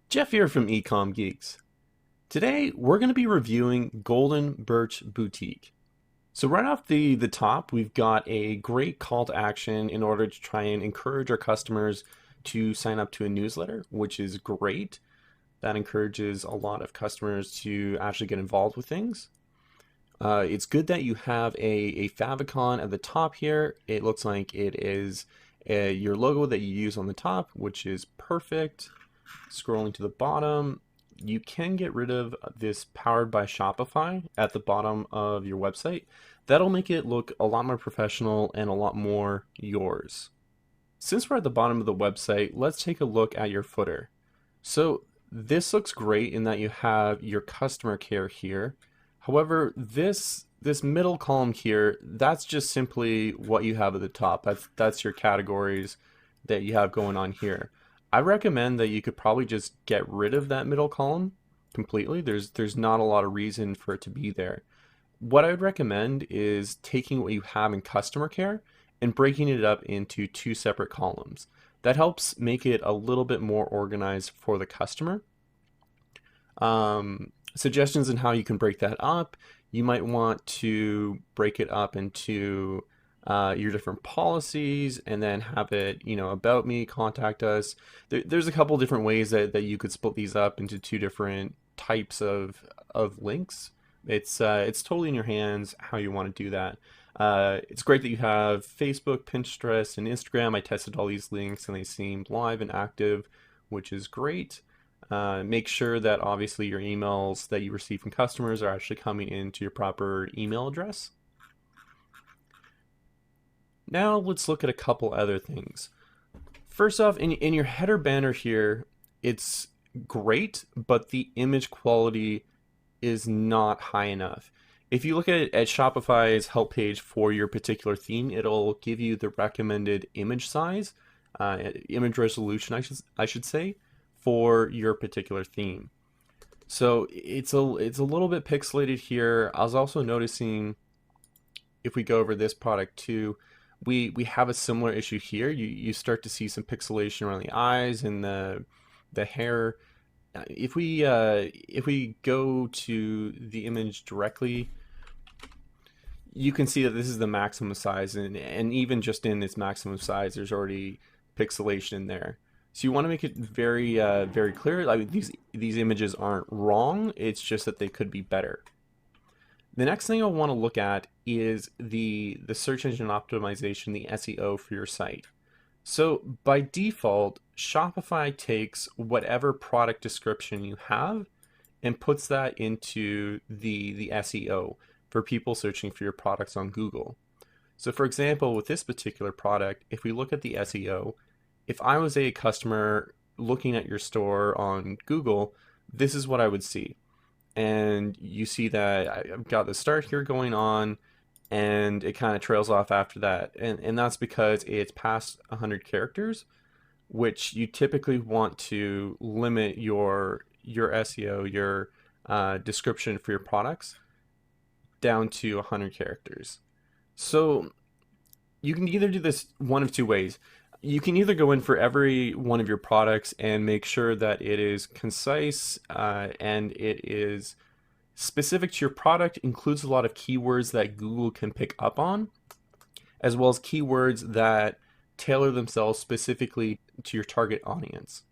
Jeff here from Ecom Geeks. Today we're going to be reviewing Golden Birch Boutique. So right off the top, we've got a great call to action in order to try and encourage our customers to sign up to a newsletter, which is great. That encourages a lot of customers to actually get involved with things. It's good that you have a favicon at the top here. It looks like it is your logo that you use on the top, which is perfect. Scrolling to the bottom, you can get rid of this powered by Shopify at the bottom of your website. That'll make it look a lot more professional and a lot more yours. Since we're at the bottom of the website, let's take a look at your footer. So this looks great in that you have your customer care here. However, this middle column here, that's just simply what you have at the top. That's your categories that you have going on here. I recommend that you could probably just get rid of that middle column completely. There's not a lot of reason for it to be there. What I would recommend is taking what you have in customer care and breaking it up into two separate columns. That helps make it a little bit more organized for the customer. Suggestions on how you can break that up. You might want to break it up into your different policies and then have it, about me, contact us. There's a couple different ways that you could split these up into two different types of links. It's totally in your hands how you want to do that. It's great that you have Facebook, Pinterest, and Instagram. I tested all these links and they seemed live and active, which is great. Make sure that obviously your emails that you receive from customers are actually coming into your proper email address. Now let's look at a couple other things. First off, in your header banner here, it's great, but the image quality is not high enough. If you look at Shopify's help page for your particular theme, it'll give you the recommended image size, image resolution, I should say, for your particular theme. So it's a little bit pixelated here. I was also noticing, if we go over this product too, we have a similar issue here. You start to see some pixelation around the eyes and the hair. If we go to the image directly, you can see that this is the maximum size, and even just in its maximum size, there's already pixelation in there. So you want to make it very very clear. Like these images aren't wrong. It's just that they could be better. The next thing I want to look at is the search engine optimization, the SEO for your site. So by default, Shopify takes whatever product description you have and puts that into the SEO for people searching for your products on Google. So for example, with this particular product, if we look at the SEO, if I was a customer looking at your store on Google, this is what I would see. And you see that I've got the start here going on, and it kind of trails off after that. And that's because it's past 100 characters, which you typically want to limit your SEO, your description for your products down to 100 characters. So you can either do this one of two ways. You can either go in for every one of your products and make sure that it is concise and it is specific to your product, includes a lot of keywords that Google can pick up on, as well as keywords that tailor themselves specifically to your target audience.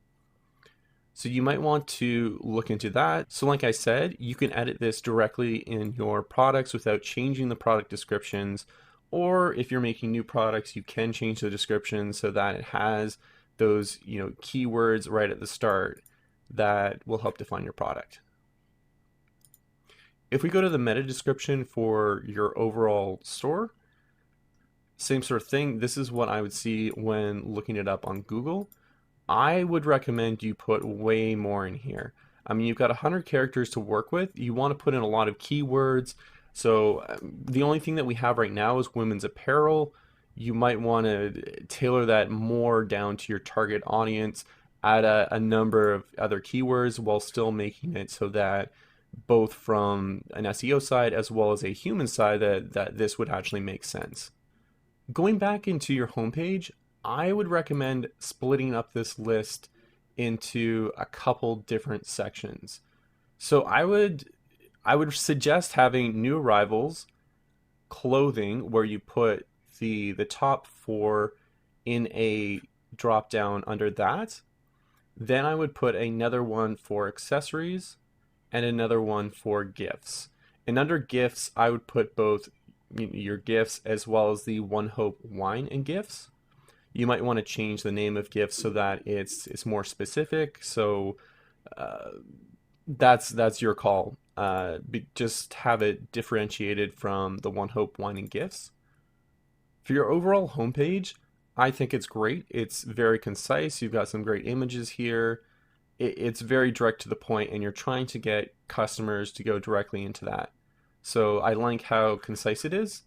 So you might want to look into that. So like I said, you can edit this directly in your products without changing the product descriptions. Or if you're making new products, you can change the description so that it has those, keywords right at the start that will help define your product. If we go to the meta description for your overall store, same sort of thing. This is what I would see when looking it up on Google. I would recommend you put way more in here. I mean, you've got 100 characters to work with. You want to put in a lot of keywords. So the only thing that we have right now is women's apparel. You might want to tailor that more down to your target audience, add a number of other keywords while still making it so that both from an SEO side as well as a human side that this would actually make sense. Going back into your homepage, I would recommend splitting up this list into a couple different sections. So I would suggest having new arrivals, clothing, where you put the top four in a drop down under that. Then I would put another one for accessories and another one for gifts. And under gifts, I would put both your gifts as well as the One Hope wine and gifts. You might want to change the name of gifts so that it's more specific. So uh, that's your call. Just have it differentiated from the One Hope wine and gifts. For your overall homepage, I think it's great. It's very concise. You've got some great images here. It's very direct to the point, and you're trying to get customers to go directly into that. So I like how concise it is.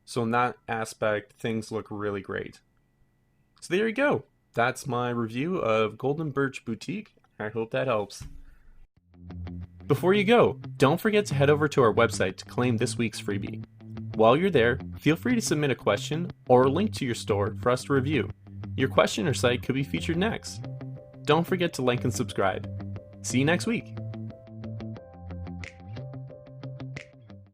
So in that aspect, things look really great. So there you go. That's my review of Golden Birch Boutique. I hope that helps. Before you go, don't forget to head over to our website to claim this week's freebie. While you're there, feel free to submit a question or a link to your store for us to review. Your question or site could be featured next. Don't forget to like and subscribe. See you next week.